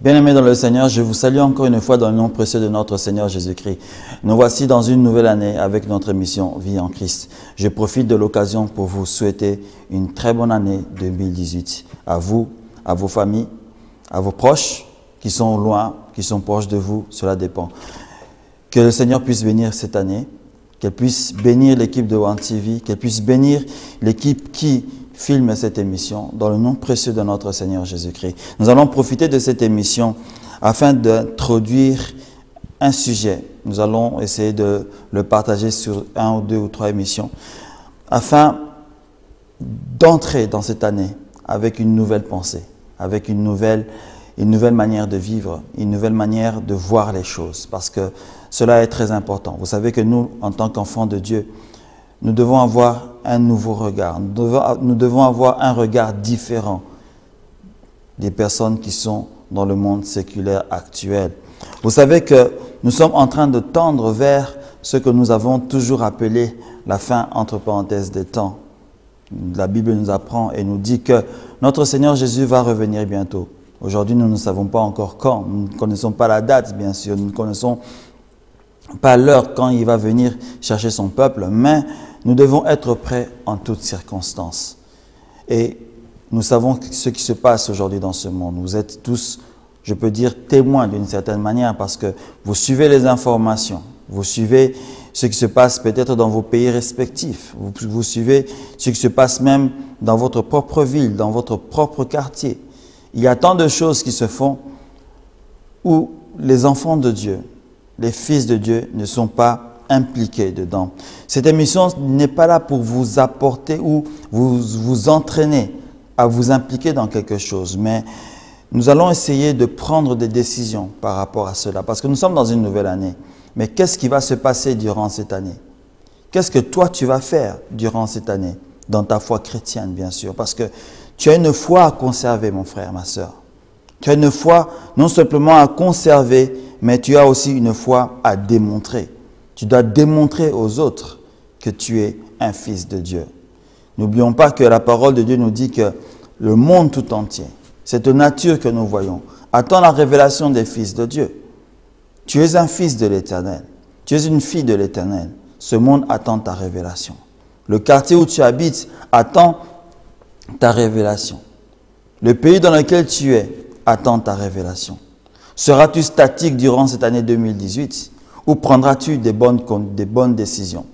Bien-aimés dans le Seigneur, je vous salue encore une fois dans le nom précieux de notre Seigneur Jésus-Christ. Nous voici dans une nouvelle année avec notre émission Vie en Christ. Je profite de l'occasion pour vous souhaiter une très bonne année 2018. À vous, à vos familles, à vos proches qui sont loin, qui sont proches de vous, cela dépend. Que le Seigneur puisse bénir cette année, qu'elle puisse bénir l'équipe de One TV, qu'elle puisse bénir l'équipe qui filme cette émission dans le nom précieux de notre Seigneur Jésus-Christ. Nous allons profiter de cette émission afin d'introduire un sujet. Nous allons essayer de le partager sur 1 ou 2 ou 3 émissions afin d'entrer dans cette année avec une nouvelle pensée, avec une nouvelle manière de vivre, une nouvelle manière de voir les choses, parce que cela est très important. Vous savez que nous, en tant qu'enfants de Dieu, nous devons avoir un nouveau regard. Nous devons avoir un regard différent des personnes qui sont dans le monde séculaire actuel. Vous savez que nous sommes en train de tendre vers ce que nous avons toujours appelé la fin entre parenthèses des temps. La Bible nous apprend et nous dit que notre Seigneur Jésus va revenir bientôt. Aujourd'hui, nous ne savons pas encore quand. Nous ne connaissons pas la date, bien sûr. Nous ne connaissons pas l'heure quand il va venir chercher son peuple, mais nous devons être prêts en toutes circonstances. Et nous savons ce qui se passe aujourd'hui dans ce monde. Vous êtes tous, je peux dire, témoins d'une certaine manière, parce que vous suivez les informations, vous suivez ce qui se passe peut-être dans vos pays respectifs, vous suivez ce qui se passe même dans votre propre ville, dans votre propre quartier. Il y a tant de choses qui se font où les enfants de Dieu, les fils de Dieu ne sont pas impliqués dedans. Cette émission n'est pas là pour vous apporter ou vous entraîner à vous impliquer dans quelque chose, mais nous allons essayer de prendre des décisions par rapport à cela, parce que nous sommes dans une nouvelle année. Mais qu'est-ce qui va se passer durant cette année? Qu'est-ce que toi tu vas faire durant cette année? Dans ta foi chrétienne, bien sûr, parce que tu as une foi à conserver, mon frère, ma sœur. Tu as une foi non simplement à conserver, mais tu as aussi une foi à démontrer. Tu dois démontrer aux autres que tu es un fils de Dieu. N'oublions pas que la parole de Dieu nous dit que le monde tout entier, cette nature que nous voyons, attend la révélation des fils de Dieu. Tu es un fils de l'Éternel. Tu es une fille de l'Éternel. Ce monde attend ta révélation. Le quartier où tu habites attend ta révélation. Le pays dans lequel tu es attend ta révélation. Seras-tu statique durant cette année 2018 ou prendras-tu des bonnes décisions?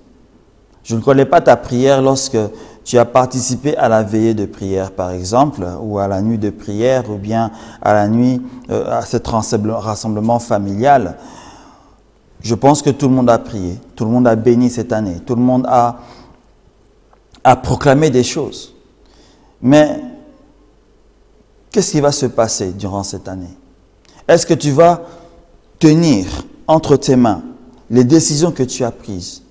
Je ne connais pas ta prière lorsque tu as participé à la veillée de prière, par exemple, ou à la nuit de prière, ou bien à la nuit, à cet rassemblement familial. Je pense que tout le monde a prié, tout le monde a béni cette année, tout le monde a proclamé des choses. Mais qu'est-ce qui va se passer durant cette année? Est-ce que tu vas tenir entre tes mains les décisions que tu as prises?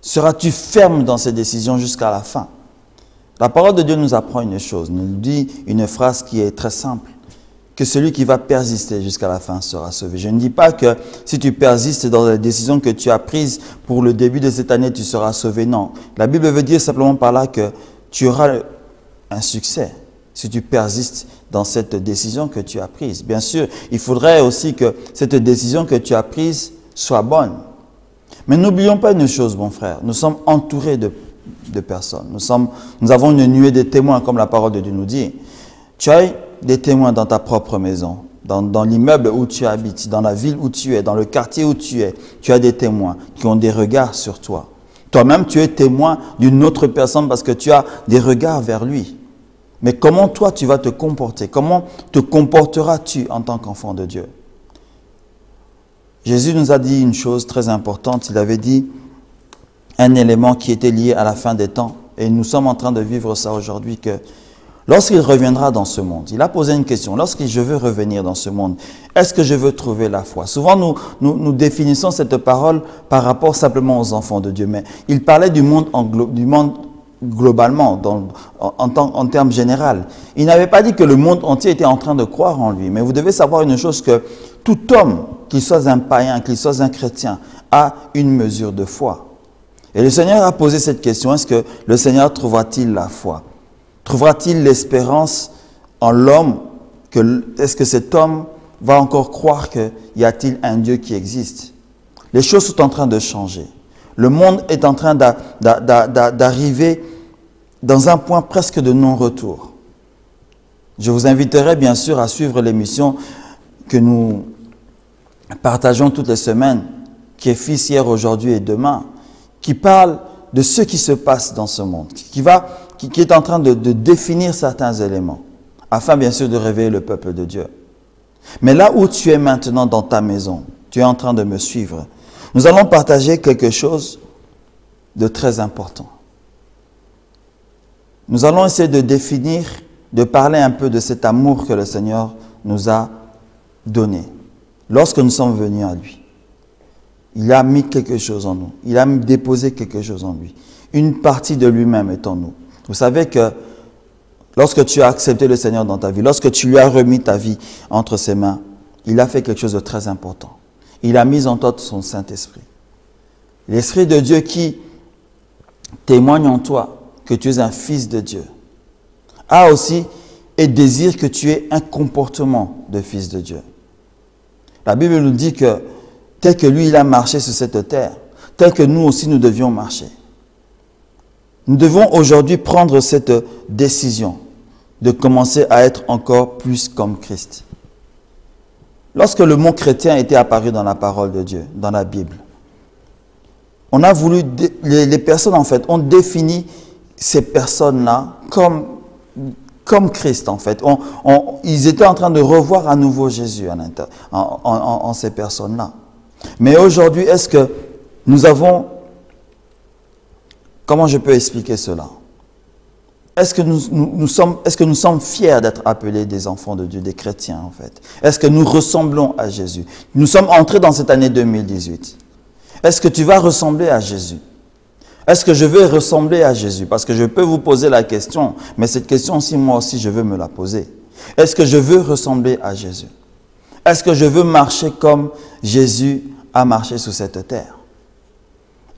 Seras-tu ferme dans ces décisions jusqu'à la fin? La parole de Dieu nous apprend une chose, nous dit une phrase qui est très simple, que celui qui va persister jusqu'à la fin sera sauvé. Je ne dis pas que si tu persistes dans les décisions que tu as prises pour le début de cette année, tu seras sauvé. Non, la Bible veut dire simplement par là que tu auras un succès si tu persistes dans cette décision que tu as prise. Bien sûr, il faudrait aussi que cette décision que tu as prise soit bonne. Mais n'oublions pas une chose, mon frère, nous sommes entourés de personnes. Nous avons une nuée de témoins, comme la parole de Dieu nous dit. Tu as des témoins dans ta propre maison, dans l'immeuble où tu habites, dans la ville où tu es, dans le quartier où tu es. Tu as des témoins qui ont des regards sur toi. Toi-même, tu es témoin d'une autre personne parce que tu as des regards vers lui. Mais comment toi, tu vas te comporter? Comment te comporteras-tu en tant qu'enfant de Dieu? Jésus nous a dit une chose très importante. Il avait dit un élément qui était lié à la fin des temps. Et nous sommes en train de vivre ça aujourd'hui, que lorsqu'il reviendra dans ce monde, il a posé une question. Lorsque je veux revenir dans ce monde, est-ce que je veux trouver la foi? Souvent, nous définissons cette parole par rapport simplement aux enfants de Dieu. Mais il parlait du monde globalement, en termes généraux. Il n'avait pas dit que le monde entier était en train de croire en lui. Mais vous devez savoir une chose, que tout homme, qu'il soit un païen, qu'il soit un chrétien, a une mesure de foi. Et le Seigneur a posé cette question, est-ce que le Seigneur trouvera-t-il la foi? Trouvera-t-il l'espérance en l'homme? Est-ce que cet homme va encore croire qu'il y a-t-il un Dieu qui existe. Les choses sont en train de changer. Le monde est en train d'arriver dans un point presque de non-retour. Je vous inviterai bien sûr à suivre l'émission que nous partageons toutes les semaines, qui est Fils hier, aujourd'hui et demain, qui parle de ce qui se passe dans ce monde, qui est en train de définir certains éléments, afin bien sûr de réveiller le peuple de Dieu. Mais là où tu es maintenant dans ta maison, tu es en train de me suivre, nous allons partager quelque chose de très important. Nous allons essayer de définir, de parler un peu de cet amour que le Seigneur nous a donné lorsque nous sommes venus à lui. Il a mis quelque chose en nous. Il a déposé quelque chose en lui. Une partie de lui-même est en nous. Vous savez que lorsque tu as accepté le Seigneur dans ta vie, lorsque tu lui as remis ta vie entre ses mains, il a fait quelque chose de très important. Il a mis en toi son Saint-Esprit. L'Esprit de Dieu qui témoigne en toi que tu es un fils de Dieu, a aussi et désire que tu aies un comportement de fils de Dieu. La Bible nous dit que tel que lui, il a marché sur cette terre, tel que nous aussi, nous devions marcher. Nous devons aujourd'hui prendre cette décision de commencer à être encore plus comme Christ. Lorsque le mot chrétien était apparu dans la parole de Dieu, dans la Bible, on a voulu, les personnes en fait, ont défini ces personnes-là comme Christ en fait. Ils étaient en train de revoir à nouveau Jésus en ces personnes-là. Mais aujourd'hui, est-ce que nous avons... Comment je peux expliquer cela? Est-ce que nous sommes fiers d'être appelés des enfants de Dieu, des chrétiens en fait? Est-ce que nous ressemblons à Jésus? Nous sommes entrés dans cette année 2018. Est-ce que tu vas ressembler à Jésus? Est-ce que je vais ressembler à Jésus? Parce que je peux vous poser la question, mais cette question aussi, moi aussi, je veux me la poser. Est-ce que je veux ressembler à Jésus? Est-ce que je veux marcher comme Jésus a marché sur cette terre?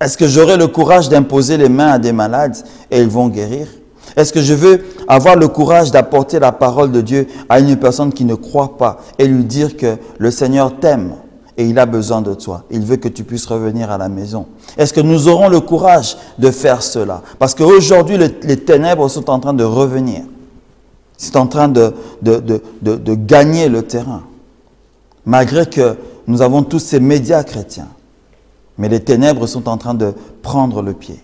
Est-ce que j'aurai le courage d'imposer les mains à des malades et ils vont guérir? Est-ce que je veux avoir le courage d'apporter la parole de Dieu à une personne qui ne croit pas et lui dire que le Seigneur t'aime et il a besoin de toi. Il veut que tu puisses revenir à la maison. Est-ce que nous aurons le courage de faire cela? Parce qu'aujourd'hui, les ténèbres sont en train de revenir. C'est en train de gagner le terrain. Malgré que nous avons tous ces médias chrétiens. Mais les ténèbres sont en train de prendre le pied.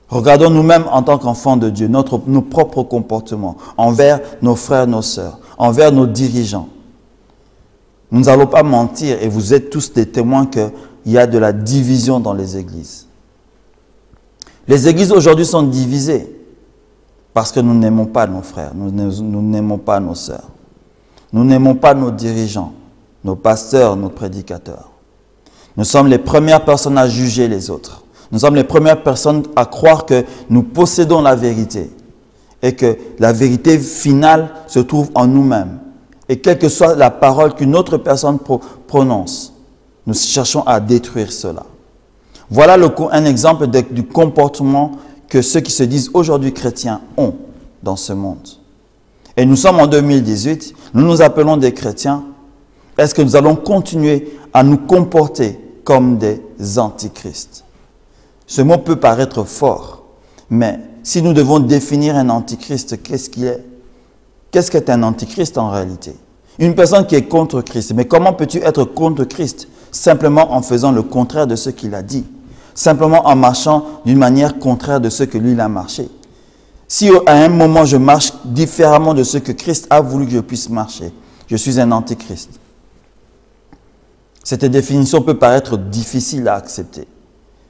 Regardons nous-mêmes en tant qu'enfants de Dieu, nos propres comportements envers nos frères, nos sœurs, envers nos dirigeants. Nous n'allons pas mentir et vous êtes tous des témoins qu'il y a de la division dans les églises. Les églises aujourd'hui sont divisées parce que nous n'aimons pas nos frères, nous n'aimons pas nos sœurs. Nous n'aimons pas nos dirigeants, nos pasteurs, nos prédicateurs. Nous sommes les premières personnes à juger les autres. Nous sommes les premières personnes à croire que nous possédons la vérité et que la vérité finale se trouve en nous-mêmes. Et quelle que soit la parole qu'une autre personne prononce, nous cherchons à détruire cela. Voilà un exemple du comportement que ceux qui se disent aujourd'hui chrétiens ont dans ce monde. Et nous sommes en 2018, nous nous appelons des chrétiens. Est-ce que nous allons continuer à nous comporter comme des antichrists? Ce mot peut paraître fort, mais si nous devons définir un antichrist, qu'est-ce qu'il est? Qu'est-ce qu'est un antichrist en réalité? Une personne qui est contre Christ. Mais comment peux-tu être contre Christ? Simplement en faisant le contraire de ce qu'il a dit. Simplement en marchant d'une manière contraire de ce que lui il a marché. Si à un moment je marche différemment de ce que Christ a voulu que je puisse marcher, je suis un antichrist. Cette définition peut paraître difficile à accepter,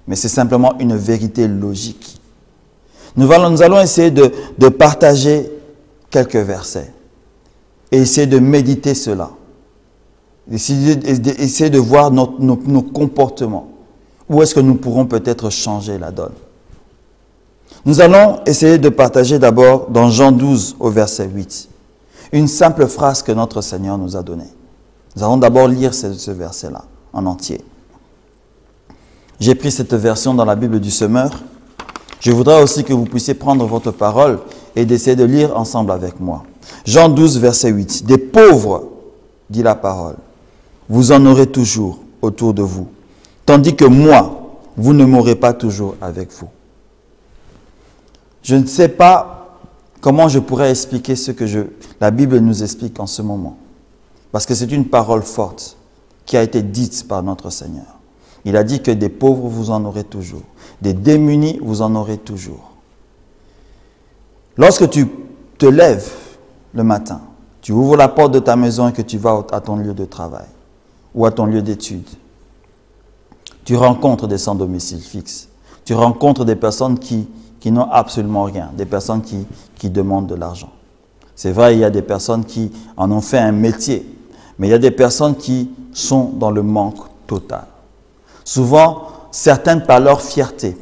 mais c'est simplement une vérité logique. Nous allons essayer de partager quelques versets et essayer de méditer cela. Essayer de voir nos comportements. Où est-ce que nous pourrons peut-être changer la donne? Nous allons essayer de partager d'abord dans Jean 12 au verset 8, une simple phrase que notre Seigneur nous a donnée. Nous allons d'abord lire ce verset-là en entier. J'ai pris cette version dans la Bible du Semeur. Je voudrais aussi que vous puissiez prendre votre parole et d'essayer de lire ensemble avec moi. Jean 12, verset 8. Des pauvres dit la parole, vous en aurez toujours autour de vous, tandis que moi, vous ne m'aurez pas toujours avec vous. Je ne sais pas comment je pourrais expliquer ce que la Bible nous explique en ce moment. Parce que c'est une parole forte qui a été dite par notre Seigneur. Il a dit que des pauvres, vous en aurez toujours. Des démunis, vous en aurez toujours. Lorsque tu te lèves le matin, tu ouvres la porte de ta maison et que tu vas à ton lieu de travail ou à ton lieu d'études, tu rencontres des sans domicile fixe. Tu rencontres des personnes qui n'ont absolument rien, des personnes qui demandent de l'argent. C'est vrai, il y a des personnes qui en ont fait un métier, mais il y a des personnes qui sont dans le manque total. Souvent, certaines par fierté,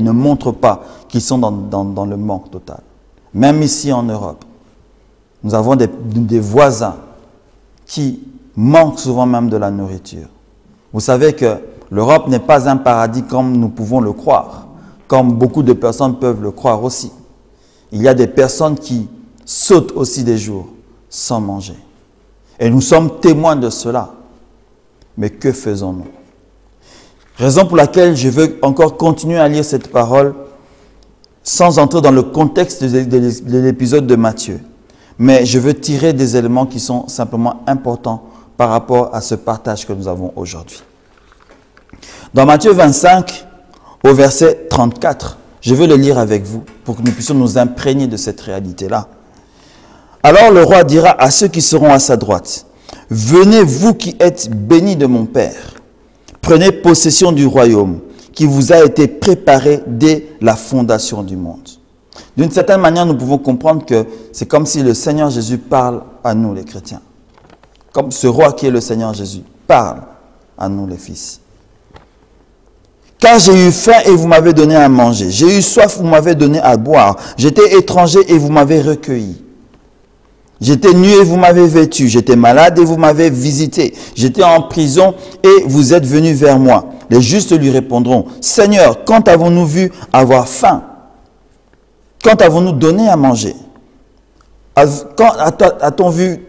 ne montrent pas qu'ils sont dans le manque total. Même ici en Europe, nous avons des voisins qui manquent souvent même de la nourriture. Vous savez que l'Europe n'est pas un paradis comme nous pouvons le croire, comme beaucoup de personnes peuvent le croire aussi. Il y a des personnes qui sautent aussi des jours sans manger. Et nous sommes témoins de cela. Mais que faisons-nous? Raison pour laquelle je veux encore continuer à lire cette parole sans entrer dans le contexte de l'épisode de Matthieu. Mais je veux tirer des éléments qui sont simplement importants par rapport à ce partage que nous avons aujourd'hui. Dans Matthieu 25, au verset 34, je veux le lire avec vous pour que nous puissions nous imprégner de cette réalité-là. Alors le roi dira à ceux qui seront à sa droite, « Venez vous qui êtes bénis de mon Père, prenez possession du royaume qui vous a été préparé dès la fondation du monde. » D'une certaine manière, nous pouvons comprendre que c'est comme si le Seigneur Jésus parle à nous les chrétiens. Comme ce roi qui est le Seigneur Jésus parle à nous les fils. « Car j'ai eu faim et vous m'avez donné à manger. J'ai eu soif, vous m'avez donné à boire. J'étais étranger et vous m'avez recueilli. J'étais nu et vous m'avez vêtu. J'étais malade et vous m'avez visité. J'étais en prison et vous êtes venus vers moi. » Les justes lui répondront, « Seigneur, quand avons-nous vu avoir faim? Quand avons-nous donné à manger? Quand a-t-on vu,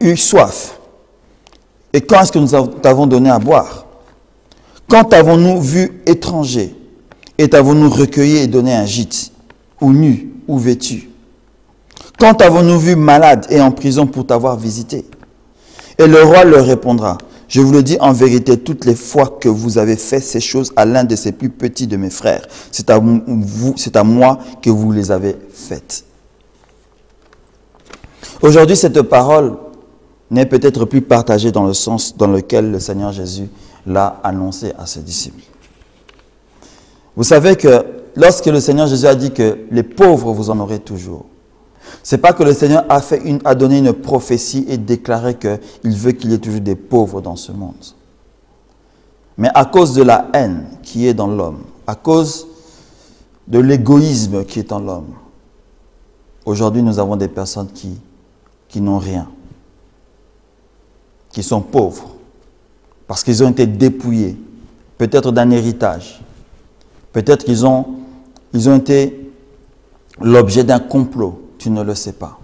eu soif? Et quand est-ce que nous t'avons donné à boire? Quand avons-nous vu étranger et t'avons-nous recueilli et donné un gîte, ou nu, ou vêtu? Quand avons-nous vu malade et en prison pour t'avoir visité? Et le roi leur répondra, « Je vous le dis en vérité, toutes les fois que vous avez fait ces choses à l'un de ces plus petits de mes frères, c'est à moi que vous les avez faites. » Aujourd'hui, cette parole n'est peut-être plus partagée dans le sens dans lequel le Seigneur Jésus l'a annoncé à ses disciples. Vous savez que lorsque le Seigneur Jésus a dit que les pauvres, vous en aurez toujours, ce n'est pas que le Seigneur a donné une prophétie et déclaré qu'il veut qu'il y ait toujours des pauvres dans ce monde. Mais à cause de la haine qui est dans l'homme, à cause de l'égoïsme qui est en l'homme, aujourd'hui nous avons des personnes qui n'ont rien, qui sont pauvres, parce qu'ils ont été dépouillés, peut-être d'un héritage, peut-être qu'ils ont été l'objet d'un complot. Tu ne le sais pas.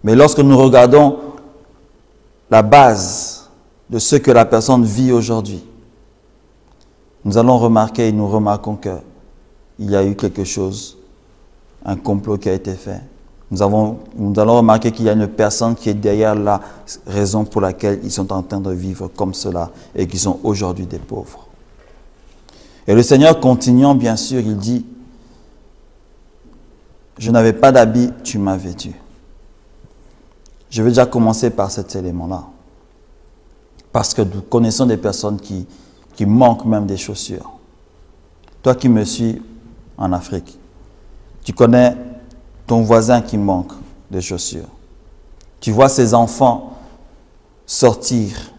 Mais lorsque nous regardons la base de ce que la personne vit aujourd'hui, nous allons remarquer et nous remarquons qu'il y a eu quelque chose, un complot qui a été fait. Nous allons remarquer qu'il y a une personne qui est derrière la raison pour laquelle ils sont en train de vivre comme cela et qui sont aujourd'hui des pauvres. Et le Seigneur, continuant bien sûr, il dit, « Je n'avais pas d'habit, tu m'as vêtu. » Je vais déjà commencer par cet élément-là. Parce que nous connaissons des personnes qui manquent même des chaussures. Toi qui me suis en Afrique, tu connais ton voisin qui manque de chaussures. Tu vois ses enfants sortir,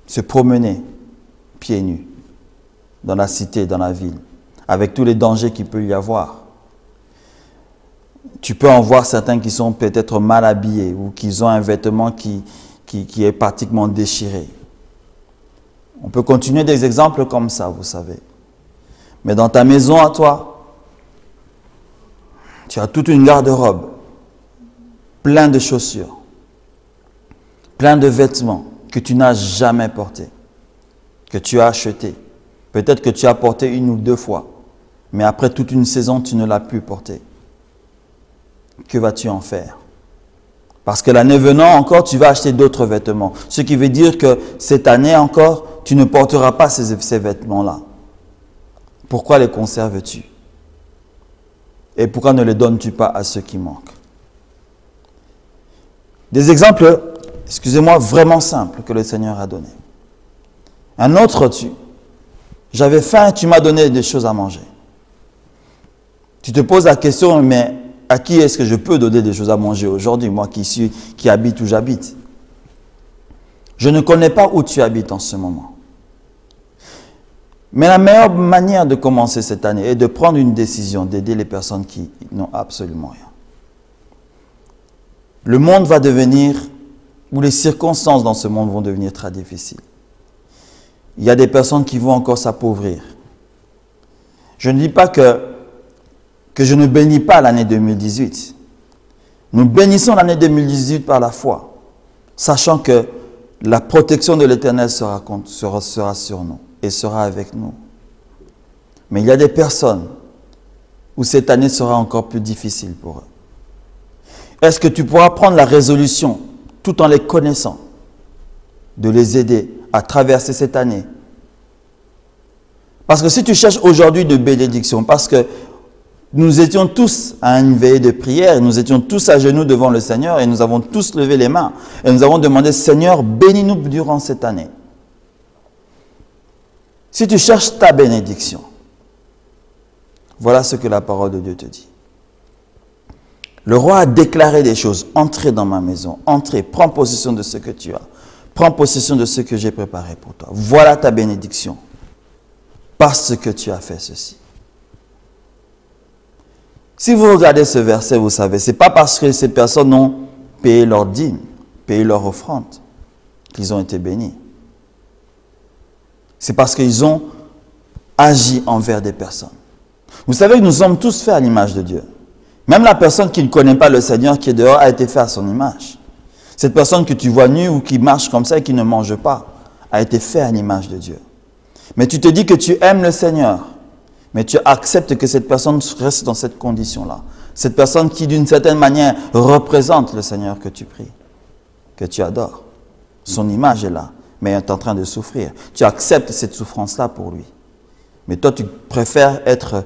se promener pieds nus dans la cité, dans la ville, avec tous les dangers qu'il peut y avoir. Tu peux en voir certains qui sont peut-être mal habillés ou qui ont un vêtement qui est pratiquement déchiré. On peut continuer des exemples comme ça, vous savez. Mais dans ta maison à toi, Tu as toute une garde-robe, plein de chaussures, plein de vêtements que tu n'as jamais portés, que tu as achetés. Peut-être que tu as porté une ou deux fois, mais après toute une saison, tu ne l'as plus porté. Que vas-tu en faire? Parce que l'année venant encore, tu vas acheter d'autres vêtements. Ce qui veut dire que cette année encore, tu ne porteras pas ces vêtements-là. Pourquoi les conserves-tu? Et pourquoi ne les donnes-tu pas à ceux qui manquent? Des exemples, excusez-moi, vraiment simples que le Seigneur a donnés. Un autre, j'avais faim et tu m'as donné des choses à manger. Tu te poses la question, mais à qui est-ce que je peux donner des choses à manger aujourd'hui, moi qui habite où j'habite? Je ne connais pas où tu habites en ce moment. Mais la meilleure manière de commencer cette année est de prendre une décision d'aider les personnes qui n'ont absolument rien. Le monde va devenir, ou les circonstances dans ce monde vont devenir très difficiles. Il y a des personnes qui vont encore s'appauvrir. Je ne dis pas que je ne bénis pas l'année 2018. Nous bénissons l'année 2018 par la foi, sachant que la protection de l'Éternel sera sur nous et sera avec nous. Mais il y a des personnes où cette année sera encore plus difficile pour eux. Est-ce que tu pourras prendre la résolution, tout en les connaissant, de les aider à traverser cette année? Parce que si tu cherches aujourd'hui de bénédiction, parce que nous étions tous à une veillée de prière, nous étions tous à genoux devant le Seigneur et nous avons tous levé les mains et nous avons demandé, Seigneur, bénis-nous durant cette année. Si tu cherches ta bénédiction, voilà ce que la parole de Dieu te dit. Le roi a déclaré des choses. Entrez dans ma maison, entrez, prends possession de ce que tu as. Prends possession de ce que j'ai préparé pour toi. Voilà ta bénédiction. Parce que tu as fait ceci. Si vous regardez ce verset, vous savez, ce n'est pas parce que ces personnes ont payé leur dîme, payé leur offrande, qu'ils ont été bénis. C'est parce qu'ils ont agi envers des personnes. Vous savez que nous sommes tous faits à l'image de Dieu. Même la personne qui ne connaît pas le Seigneur, qui est dehors, a été faite à son image. Cette personne que tu vois nue ou qui marche comme ça et qui ne mange pas, a été faite à l'image de Dieu. Mais tu te dis que tu aimes le Seigneur, mais tu acceptes que cette personne reste dans cette condition-là. Cette personne qui, d'une certaine manière, représente le Seigneur que tu pries, que tu adores. Son image est là, mais elle est en train de souffrir. Tu acceptes cette souffrance-là pour lui. Mais toi, tu préfères être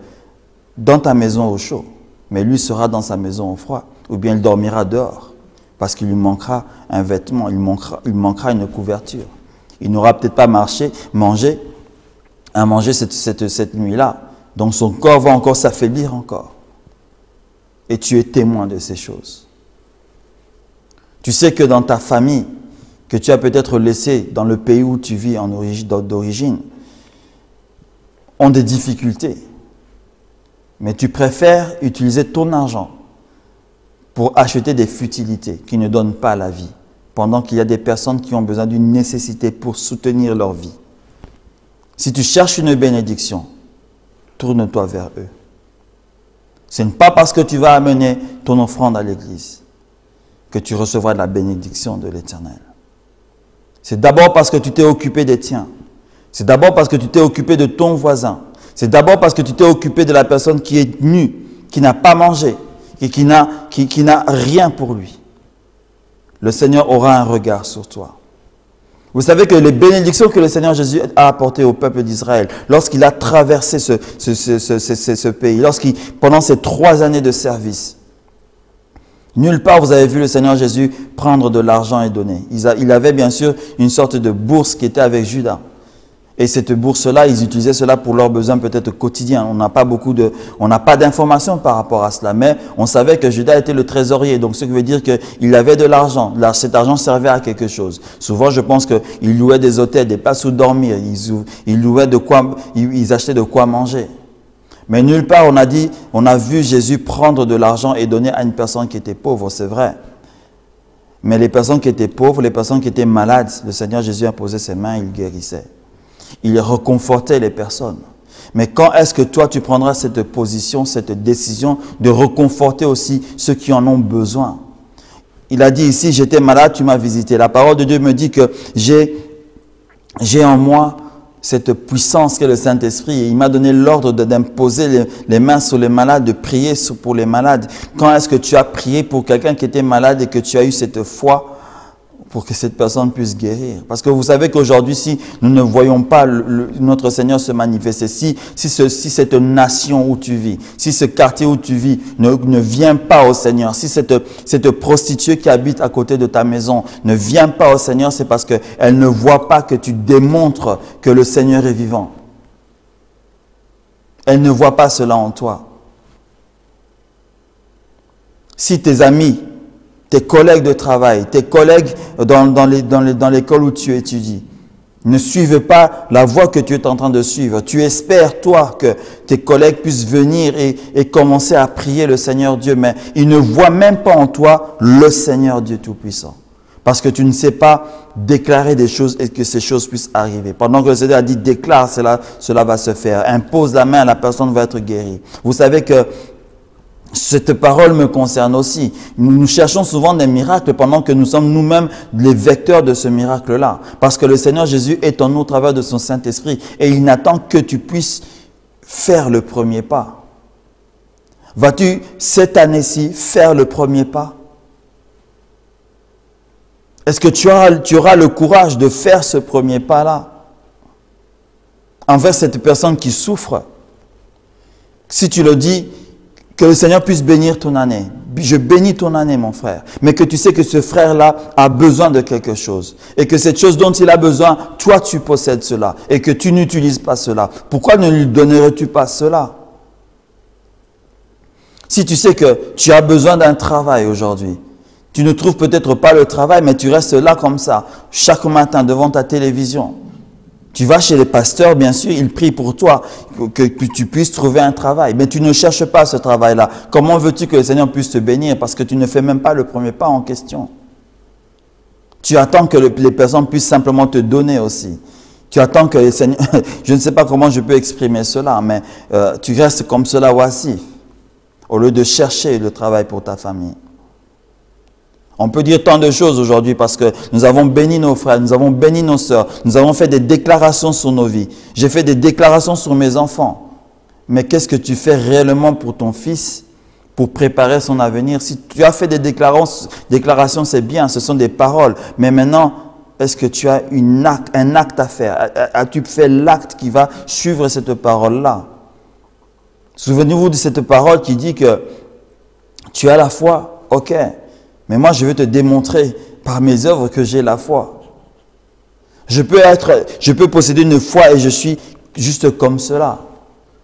dans ta maison au chaud, mais lui sera dans sa maison au froid, ou bien il dormira dehors, parce qu'il lui manquera un vêtement, il manquera une couverture. Il n'aura peut-être pas mangé cette nuit-là. Donc son corps va encore s'affaiblir encore. Et tu es témoin de ces choses. Tu sais que dans ta famille, que tu as peut-être laissé dans le pays où tu vis d'origine, ont des difficultés. Mais tu préfères utiliser ton argent pour acheter des futilités qui ne donnent pas la vie, pendant qu'il y a des personnes qui ont besoin d'une nécessité pour soutenir leur vie. Si tu cherches une bénédiction, tourne-toi vers eux. Ce n'est pas parce que tu vas amener ton offrande à l'église que tu recevras de la bénédiction de l'Éternel. C'est d'abord parce que tu t'es occupé des tiens. C'est d'abord parce que tu t'es occupé de ton voisin. C'est d'abord parce que tu t'es occupé de la personne qui est nue, qui n'a pas mangé et qui n'a rien pour lui. Le Seigneur aura un regard sur toi. Vous savez que les bénédictions que le Seigneur Jésus a apportées au peuple d'Israël, lorsqu'il a traversé ce pays, pendant ces 3 années de service, nulle part vous avez vu le Seigneur Jésus prendre de l'argent et donner. Il avait bien sûr une sorte de bourse qui était avec Judas. Et cette bourse-là, ils utilisaient cela pour leurs besoins peut-être quotidiens. On n'a pas d'informations par rapport à cela, mais on savait que Judas était le trésorier. Donc, ce qui veut dire qu'il avait de l'argent. Cet argent servait à quelque chose. Souvent, je pense qu'ils louaient des hôtels, des places où dormir. Ils achetaient de quoi manger. Mais nulle part, on a vu Jésus prendre de l'argent et donner à une personne qui était pauvre, c'est vrai. Mais les personnes qui étaient pauvres, les personnes qui étaient malades, le Seigneur Jésus a posé ses mains, il guérissait. Il reconfortait les personnes. Mais quand est-ce que toi, tu prendras cette position, cette décision de reconforter aussi ceux qui en ont besoin? Il a dit ici, j'étais malade, tu m'as visité. La parole de Dieu me dit que j'ai en moi cette puissance qu'est le Saint-Esprit. Et il m'a donné l'ordre d'imposer les mains sur les malades, de prier pour les malades. Quand est-ce que tu as prié pour quelqu'un qui était malade et que tu as eu cette foi pour que cette personne puisse guérir? Parce que vous savez qu'aujourd'hui, si nous ne voyons pas notre Seigneur se manifester, si cette nation où tu vis, si ce quartier où tu vis ne vient pas au Seigneur, si cette prostituée qui habite à côté de ta maison ne vient pas au Seigneur, c'est parce qu'elle ne voit pas que tu démontres que le Seigneur est vivant. Elle ne voit pas cela en toi. Si tes amis, tes collègues de travail, tes collègues dans l'école où tu étudies ne suivent pas la voie que tu es en train de suivre. Tu espères, toi, que tes collègues puissent venir et commencer à prier le Seigneur Dieu, mais ils ne voient même pas en toi le Seigneur Dieu Tout-Puissant. Parce que tu ne sais pas déclarer des choses et que ces choses puissent arriver. Pendant que le Seigneur a dit, déclare, cela va se faire. Impose la main, la personne va être guérie. Vous savez que cette parole me concerne aussi. Nous cherchons souvent des miracles pendant que nous sommes nous-mêmes les vecteurs de ce miracle-là. Parce que le Seigneur Jésus est en nous au travers de son Saint-Esprit et il n'attend que tu puisses faire le premier pas. Vas-tu cette année-ci faire le premier pas? Est-ce que tu auras le courage de faire ce premier pas-là envers cette personne qui souffre? Si tu le dis, que le Seigneur puisse bénir ton année. Je bénis ton année, mon frère. Mais que tu sais que ce frère-là a besoin de quelque chose. Et que cette chose dont il a besoin, toi, tu possèdes cela. Et que tu n'utilises pas cela. Pourquoi ne lui donnerais-tu pas cela? Si tu sais que tu as besoin d'un travail aujourd'hui, tu ne trouves peut-être pas le travail, mais tu restes là comme ça, chaque matin devant ta télévision. Tu vas chez les pasteurs, bien sûr, ils prient pour toi, que tu puisses trouver un travail. Mais tu ne cherches pas ce travail-là. Comment veux-tu que le Seigneur puisse te bénir? Parce que tu ne fais même pas le premier pas en question. Tu attends que les personnes puissent simplement te donner aussi. Tu attends que le Seigneur... Je ne sais pas comment je peux exprimer cela, mais tu restes comme cela oisif, au lieu de chercher le travail pour ta famille. On peut dire tant de choses aujourd'hui parce que nous avons béni nos frères, nous avons béni nos sœurs, nous avons fait des déclarations sur nos vies. J'ai fait des déclarations sur mes enfants. Mais qu'est-ce que tu fais réellement pour ton fils, pour préparer son avenir? Si tu as fait des déclarations, c'est bien, ce sont des paroles. Mais maintenant, est-ce que tu as un acte à faire? As-tu fait l'acte qui va suivre cette parole-là? Souvenez-vous de cette parole qui dit que tu as la foi, ok. Mais moi, je vais te démontrer par mes œuvres que j'ai la foi. Je peux posséder une foi et je suis juste comme cela.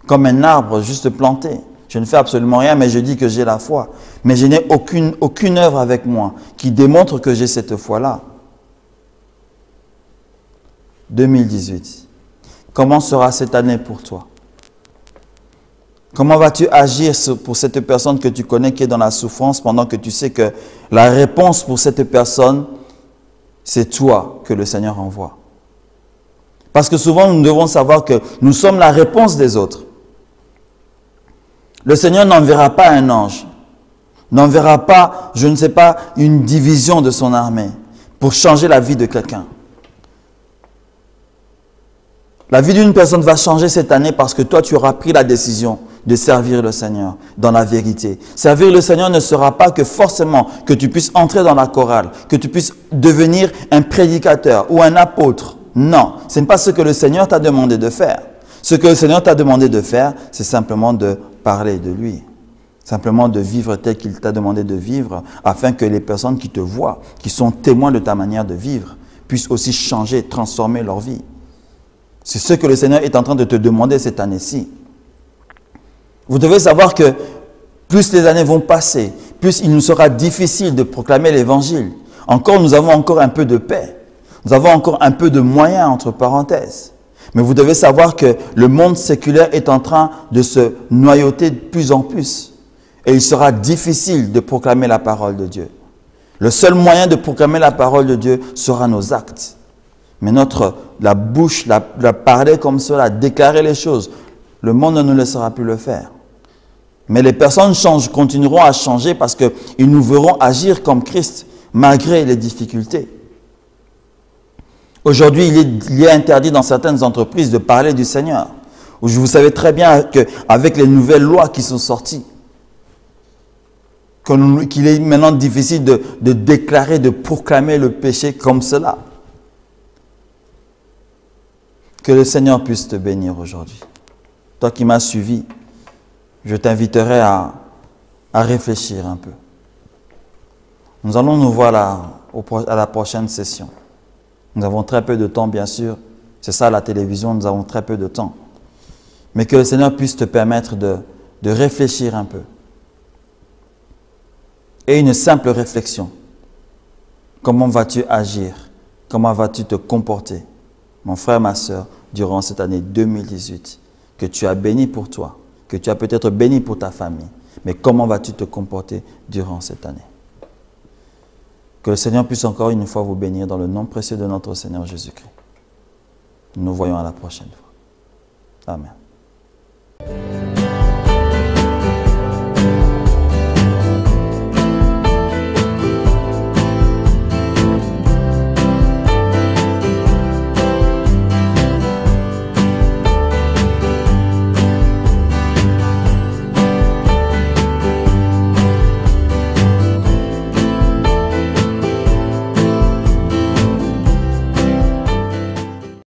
Comme un arbre juste planté. Je ne fais absolument rien, mais je dis que j'ai la foi. Mais je n'ai aucune œuvre avec moi qui démontre que j'ai cette foi-là. 2018. Comment sera cette année pour toi? Comment vas-tu agir pour cette personne que tu connais qui est dans la souffrance pendant que tu sais que la réponse pour cette personne, c'est toi que le Seigneur envoie? Parce que souvent, nous devons savoir que nous sommes la réponse des autres. Le Seigneur n'enverra pas un ange, n'enverra pas, je ne sais pas, une division de son armée pour changer la vie de quelqu'un. La vie d'une personne va changer cette année parce que toi, tu auras pris la décision de servir le Seigneur dans la vérité. Servir le Seigneur ne sera pas que forcément que tu puisses entrer dans la chorale, que tu puisses devenir un prédicateur ou un apôtre. Non, ce n'est pas ce que le Seigneur t'a demandé de faire. Ce que le Seigneur t'a demandé de faire, c'est simplement de parler de lui. Simplement de vivre tel qu'il t'a demandé de vivre, afin que les personnes qui te voient, qui sont témoins de ta manière de vivre, puissent aussi changer, transformer leur vie. C'est ce que le Seigneur est en train de te demander cette année-ci. Vous devez savoir que plus les années vont passer, plus il nous sera difficile de proclamer l'Évangile. Nous avons encore un peu de paix. Nous avons encore un peu de moyens, entre parenthèses. Mais vous devez savoir que le monde séculaire est en train de se noyauter de plus en plus. Et il sera difficile de proclamer la parole de Dieu. Le seul moyen de proclamer la parole de Dieu sera nos actes. Mais la bouche, la parler comme cela, déclarer les choses, le monde ne nous laissera plus le faire. Mais les personnes continueront à changer parce qu'ils nous verront agir comme Christ, malgré les difficultés. Aujourd'hui, il est interdit dans certaines entreprises de parler du Seigneur. Vous savez très bien qu'avec les nouvelles lois qui sont sorties, qu'il est maintenant difficile de déclarer, de proclamer le péché comme cela. Que le Seigneur puisse te bénir aujourd'hui. Toi qui m'as suivi, je t'inviterai à réfléchir un peu. Nous allons nous voir à la prochaine session. Nous avons très peu de temps, bien sûr. C'est ça la télévision, nous avons très peu de temps. Mais que le Seigneur puisse te permettre de réfléchir un peu. Et une simple réflexion. Comment vas-tu agir? Comment vas-tu te comporter, mon frère, ma soeur, durant cette année 2018, que tu as béni pour toi, que tu as peut-être béni pour ta famille, mais comment vas-tu te comporter durant cette année? Que le Seigneur puisse encore une fois vous bénir dans le nom précieux de notre Seigneur Jésus-Christ. Nous nous voyons à la prochaine fois. Amen.